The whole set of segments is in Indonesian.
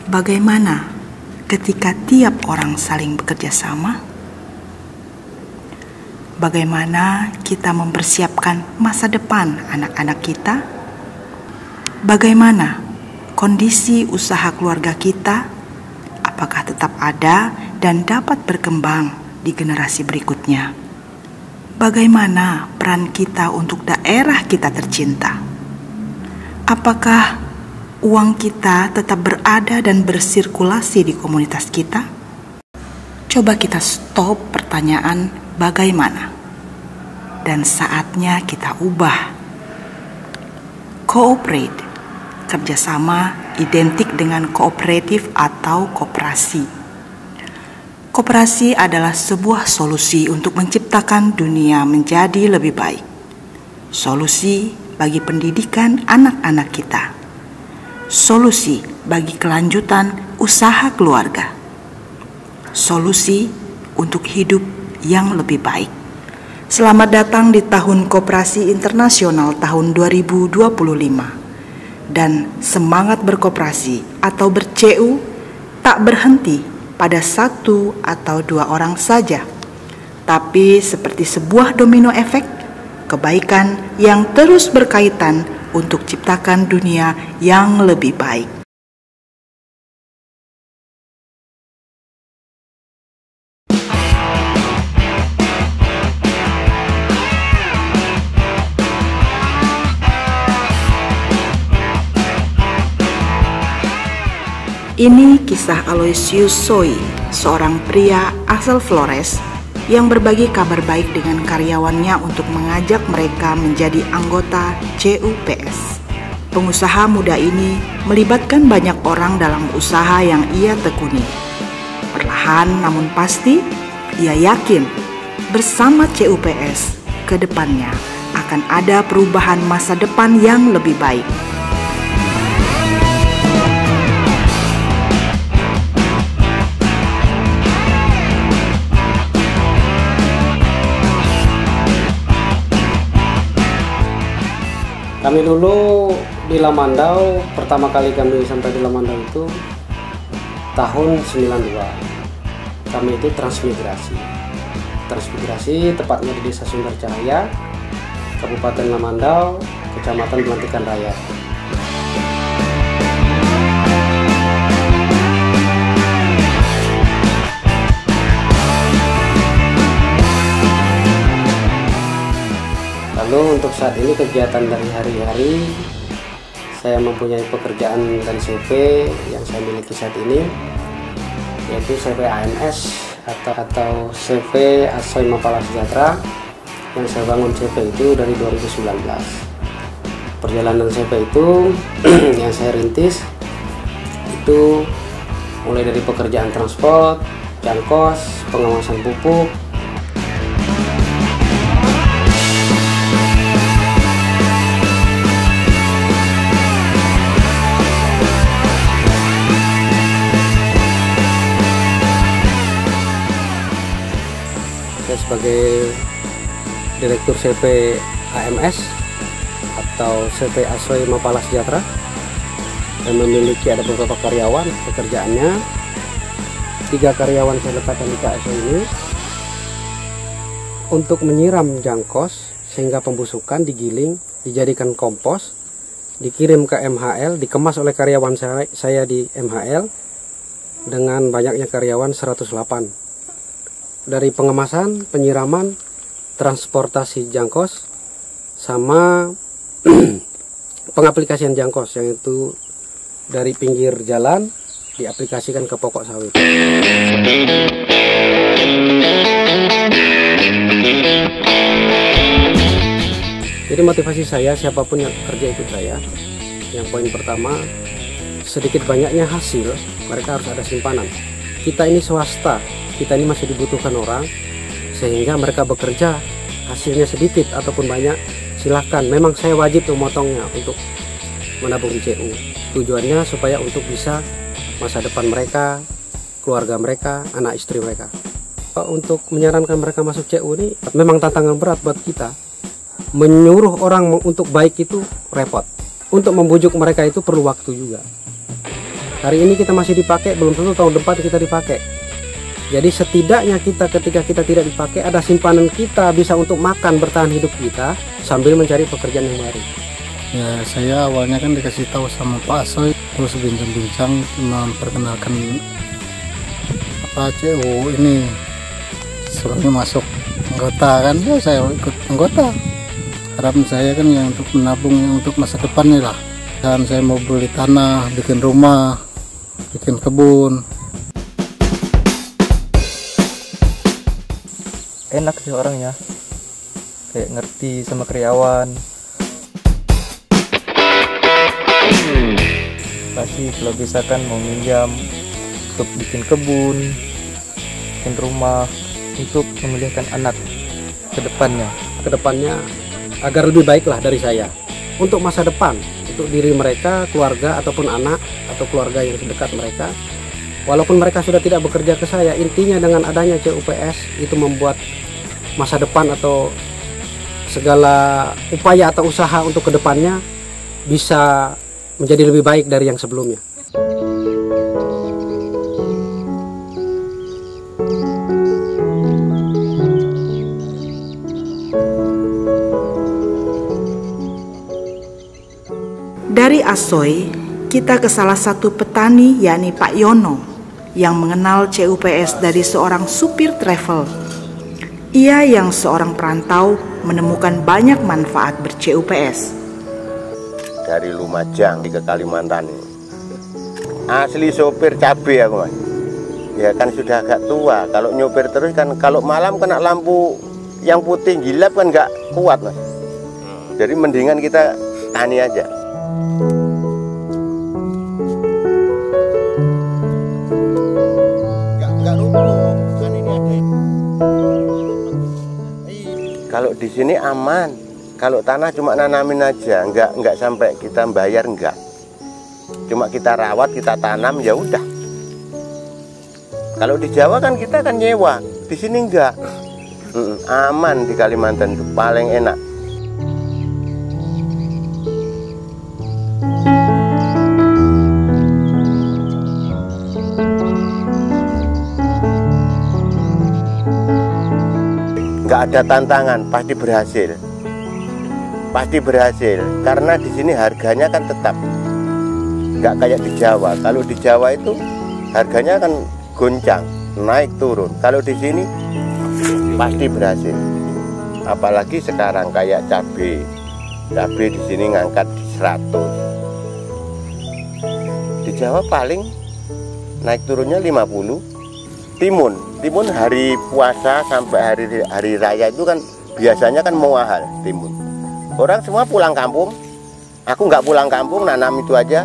Bagaimana ketika tiap orang saling bekerja sama? Bagaimana kita mempersiapkan masa depan anak-anak kita? Bagaimana kondisi usaha keluarga kita? Apakah tetap ada dan dapat berkembang di generasi berikutnya? Bagaimana peran kita untuk daerah kita tercinta? Apakah uang kita tetap berada dan bersirkulasi di komunitas kita? Coba kita stop pertanyaan bagaimana, dan saatnya kita ubah. Cooperate, kerjasama identik dengan kooperatif atau koperasi. Koperasi adalah sebuah solusi untuk menciptakan dunia menjadi lebih baik. Solusi bagi pendidikan anak-anak kita. Solusi bagi kelanjutan usaha keluarga. Solusi untuk hidup yang lebih baik. Selamat datang di Tahun Koperasi Internasional tahun 2025. Dan semangat berkoperasi atau ber-CU tak berhenti pada satu atau dua orang saja, tapi seperti sebuah domino efek, kebaikan yang terus berkaitan untuk ciptakan dunia yang lebih baik. Ini kisah Aloysius Soi, seorang pria asal Flores yang berbagi kabar baik dengan karyawannya untuk mengajak mereka menjadi anggota CUPS. Pengusaha muda ini melibatkan banyak orang dalam usaha yang ia tekuni. Perlahan namun pasti, ia yakin bersama CUPS ke depannya akan ada perubahan masa depan yang lebih baik. Kami dulu di Lamandau, pertama kali kami sampai di Lamandau itu tahun 92. Kami itu transmigrasi. Transmigrasi tepatnya di Desa Sumber Cahaya, Kabupaten Lamandau, Kecamatan Belantikan Raya. Lalu untuk saat ini kegiatan dari hari-hari, saya mempunyai pekerjaan dan CV yang saya miliki saat ini, yaitu CV AMS atau CV Asoy Mapala Sejahtera yang saya bangun CV itu dari 2019. Perjalanan CV itu yang saya rintis itu mulai dari pekerjaan transport, jangkos, pengawasan pupuk, sebagai Direktur CV AMS atau CV Asoy Mapala Sejahtera dan memiliki ada beberapa karyawan. Pekerjaannya 3 karyawan saya letakkan di KSO ini untuk menyiram jangkos sehingga pembusukan digiling, dijadikan kompos, dikirim ke MHL, dikemas oleh karyawan saya di MHL dengan banyaknya karyawan 108. Dari pengemasan, penyiraman, transportasi jangkos, sama pengaplikasian jangkos yang itu dari pinggir jalan diaplikasikan ke pokok sawit. Jadi motivasi saya, siapapun yang kerja ikut saya, yang poin pertama, sedikit banyaknya hasil, mereka harus ada simpanan. Kita ini swasta, kita ini masih dibutuhkan orang, sehingga mereka bekerja hasilnya sedikit ataupun banyak, silahkan. Memang saya wajib memotongnya untuk menabung di CU. Tujuannya supaya untuk bisa masa depan mereka, keluarga mereka, anak istri mereka. Untuk menyarankan mereka masuk CU ini memang tantangan berat buat kita. Menyuruh orang untuk baik itu repot. Untuk membujuk mereka itu perlu waktu juga. Hari ini kita masih dipakai, belum tentu tahun depan kita dipakai. Jadi setidaknya kita ketika kita tidak dipakai, ada simpanan kita bisa untuk makan, bertahan hidup kita sambil mencari pekerjaan yang baru. Ya, saya awalnya kan dikasih tahu sama Pak Asoy, terus bincang-bincang memperkenalkan CU ini, suruhnya masuk anggota kan, ya saya ikut anggota. Harapan saya kan yang untuk menabung yang untuk masa depannya lah. Dan saya mau beli tanah, bikin rumah, bikin kebun. Enak sih orangnya, kayak ngerti sama karyawan. Pasti kalau bisa kan mau minjam untuk bikin kebun, bikin rumah, untuk memilihkan anak ke depannya. Kedepannya agar lebih baik lah dari saya. Untuk masa depan, untuk diri mereka, keluarga ataupun anak atau keluarga yang terdekat mereka. Walaupun mereka sudah tidak bekerja ke saya, intinya dengan adanya CUPS itu membuat masa depan atau segala upaya atau usaha untuk kedepannya bisa menjadi lebih baik dari yang sebelumnya. Dari Asoy, kita ke salah satu petani yakni Pak Yono yang mengenal CUPS dari seorang supir travel. Ia yang seorang perantau menemukan banyak manfaat ber-CUPS. Dari Lumajang ke Kalimantan ini. Asli sopir cabai aku, Mas. Ya kan sudah agak tua, kalau nyopir terus kan kalau malam kena lampu yang putih gilap kan nggak kuat, Mas. Jadi mendingan kita tani aja. Kalau di sini aman, kalau tanah cuma nanamin aja, nggak sampai kita bayar, nggak. Cuma kita rawat, kita tanam, ya udah. Kalau di Jawa kan kita kan nyewa, di sini nggak. Aman di Kalimantan itu paling enak. Nggak ada tantangan, pasti berhasil. Pasti berhasil, karena di sini harganya kan tetap. Nggak kayak di Jawa. Kalau di Jawa itu harganya kan goncang, naik turun. Kalau di sini pasti berhasil. Apalagi sekarang kayak cabai. Cabai di sini ngangkat 100. Di Jawa paling naik turunnya 50. Timun hari puasa sampai hari raya itu kan biasanya kan mahal timun. Orang semua pulang kampung. Aku nggak pulang kampung, nanam itu aja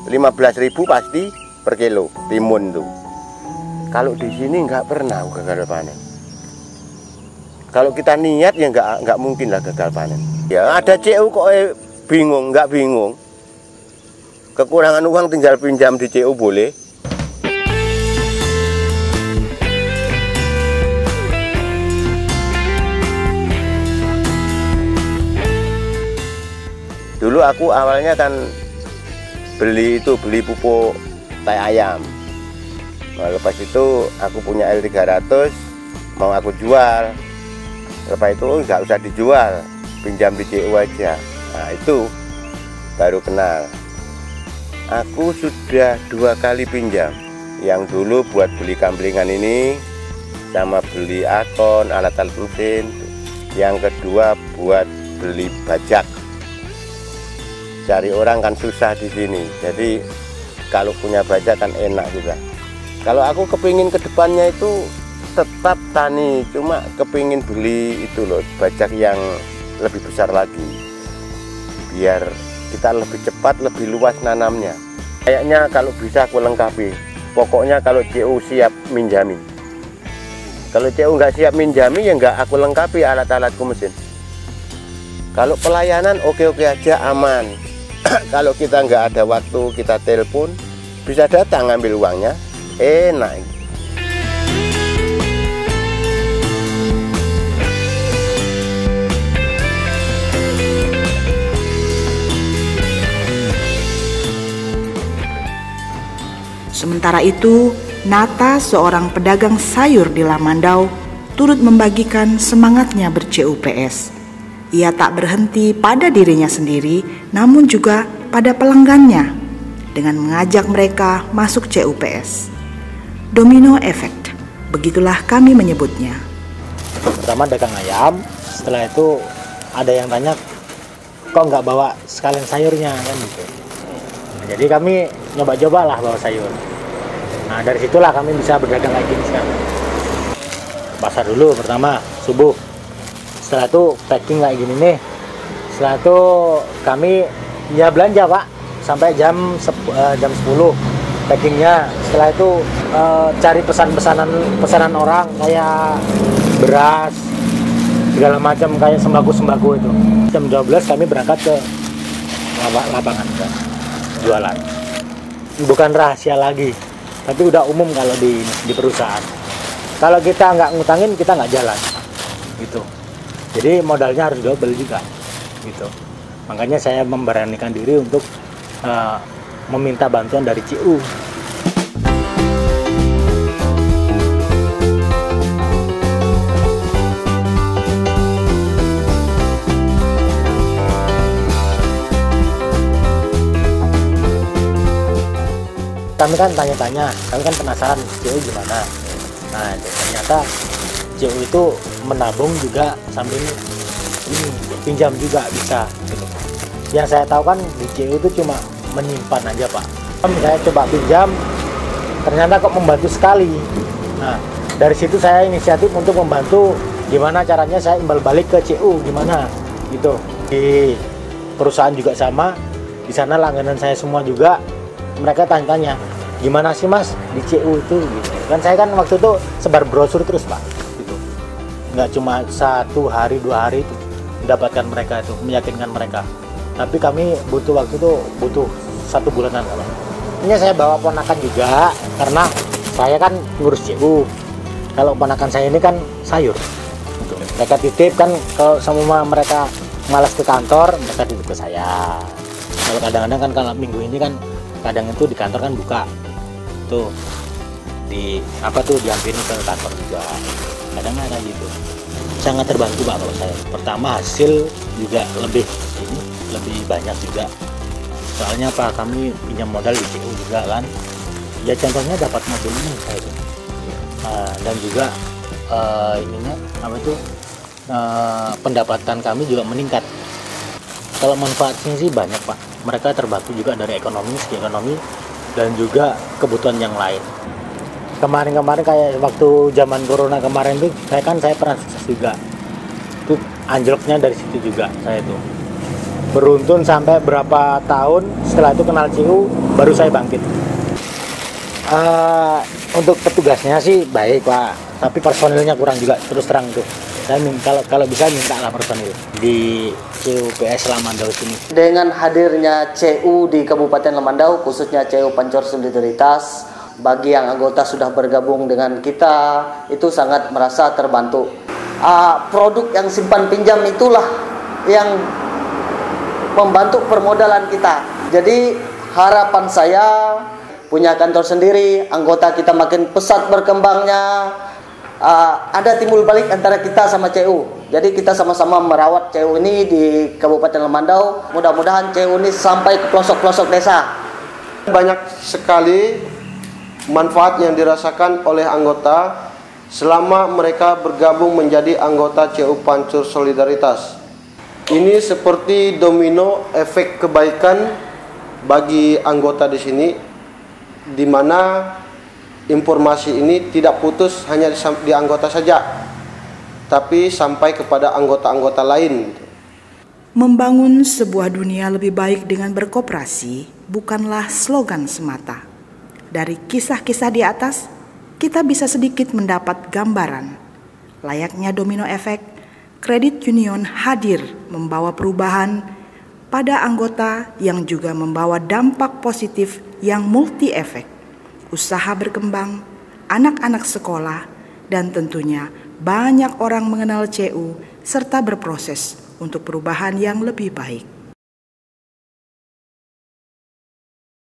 15.000 pasti per kilo timun tuh. Kalau di sini nggak pernah gagal panen. Kalau kita niat ya nggak mungkin lah gagal panen. Ya ada CU kok bingung, nggak bingung. Kekurangan uang tinggal pinjam di CU boleh. Dulu aku awalnya kan beli pupuk tai ayam. Nah, lepas itu aku punya L300 mau aku jual. Lepas itu nggak usah dijual, pinjam di CU aja. Nah itu baru kenal. Aku sudah 2 kali pinjam. Yang dulu buat beli kamplingan ini sama beli akon, alat-alat mesin. Yang kedua buat beli bajak. Cari orang kan susah di sini, jadi kalau punya bajak kan enak juga. Kalau aku kepingin ke depannya itu tetap tani, cuma kepingin beli itu loh, bajak yang lebih besar lagi, biar kita lebih cepat, lebih luas nanamnya. Kayaknya kalau bisa aku lengkapi, pokoknya kalau CU siap minjami. Kalau CU nggak siap minjami ya nggak aku lengkapi alat-alatku mesin. Kalau pelayanan oke-oke aja, aman. Kalau kita nggak ada waktu, kita telepon, bisa datang ngambil uangnya, enak. Sementara itu, Nata, seorang pedagang sayur di Lamandau, turut membagikan semangatnya ber-CUPS. Ia tak berhenti pada dirinya sendiri, namun juga pada pelanggannya dengan mengajak mereka masuk CUPS. Domino effect, begitulah kami menyebutnya. Pertama dagang ayam, setelah itu ada yang tanya, kok nggak bawa sekalian sayurnya kan gitu. Nah, jadi kami nyoba-coba lah bawa sayur. Nah dari situlah kami bisa berdagang kayak gini sekarang. Pasar dulu pertama subuh, setelah itu packing kayak gini nih. Setelah itu kami ya belanja Pak sampai jam 10 packingnya. Setelah itu cari pesanan orang kayak beras segala macam, kayak sembako itu. Jam 12 kami berangkat ke lapangan jualan. Bukan rahasia lagi, tapi udah umum kalau di perusahaan. Kalau kita nggak ngutangin, kita nggak jalan gitu. Jadi modalnya harus double juga gitu. Makanya saya memberanikan diri untuk meminta bantuan dari CU. Kami kan tanya-tanya, kami kan penasaran CU gimana. Nah ternyata CU itu menabung juga sambil ini pinjam juga bisa gitu. Yang saya tahu kan di CU itu cuma menyimpan aja Pak. Saya coba pinjam, ternyata kok membantu sekali. Nah dari situ saya inisiatif untuk membantu gimana caranya saya imbal balik ke CU gimana gitu. Di perusahaan juga sama, di sana langganan saya semua juga. Mereka tanya-tanya, gimana sih Mas di CU itu gitu. Kan saya kan waktu itu sebar brosur terus Pak gitu. Nggak cuma 1 hari 2 hari itu mendapatkan mereka itu, meyakinkan mereka. Tapi kami butuh waktu itu butuh 1 bulanan Pak. Ini saya bawa ponakan juga karena saya kan ngurus CU. Kalau ponakan saya ini kan sayur gitu. Mereka titip kan, kalau semua mereka malas ke kantor, mereka titip ke saya. Kalau kadang-kadang kan kalau minggu ini kan kadang itu di kantor kan buka tuh diampirin ke kantor juga, kadang ada gitu. Sangat terbantu Pak kalau saya. Pertama hasil juga lebih banyak juga, soalnya Pak kami pinjam modal di CU juga kan ya, contohnya dapat mobil ini saya itu. Dan juga ininya apa itu pendapatan kami juga meningkat. Kalau manfaatnya sih banyak Pak, mereka terbantu juga dari segi ekonomi dan juga kebutuhan yang lain. Kemarin kayak waktu zaman corona kemarin tuh saya pernah sukses juga. Itu anjloknya dari situ juga saya tuh. Beruntun sampai berapa tahun setelah itu kenal CU baru saya bangkit. Untuk petugasnya sih baik Pak, tapi personilnya kurang juga terus terang tuh. Saya kalau bisa minta lah personil di CUPS Lamandau sini. Dengan hadirnya CU di Kabupaten Lamandau, khususnya CU Pancor Solidaritas, bagi yang anggota sudah bergabung dengan kita, itu sangat merasa terbantu. Produk yang simpan pinjam itulah yang membantu permodalan kita. Jadi harapan saya punya kantor sendiri, anggota kita makin pesat berkembangnya, ada timbul balik antara kita sama CU. Jadi kita sama-sama merawat CU ini di Kabupaten Lamandau. Mudah-mudahan CU ini sampai ke pelosok-pelosok desa. Banyak sekali manfaat yang dirasakan oleh anggota selama mereka bergabung menjadi anggota CU Pancor Solidaritas. Ini seperti domino efek kebaikan bagi anggota di sini, di mana informasi ini tidak putus hanya di anggota saja, tapi sampai kepada anggota-anggota lain. Membangun sebuah dunia lebih baik dengan berkoperasi bukanlah slogan semata. Dari kisah-kisah di atas, kita bisa sedikit mendapat gambaran. Layaknya domino efek, Credit Union hadir membawa perubahan pada anggota yang juga membawa dampak positif yang multi efek. Usaha berkembang, anak-anak sekolah, dan tentunya banyak orang mengenal CU serta berproses untuk perubahan yang lebih baik.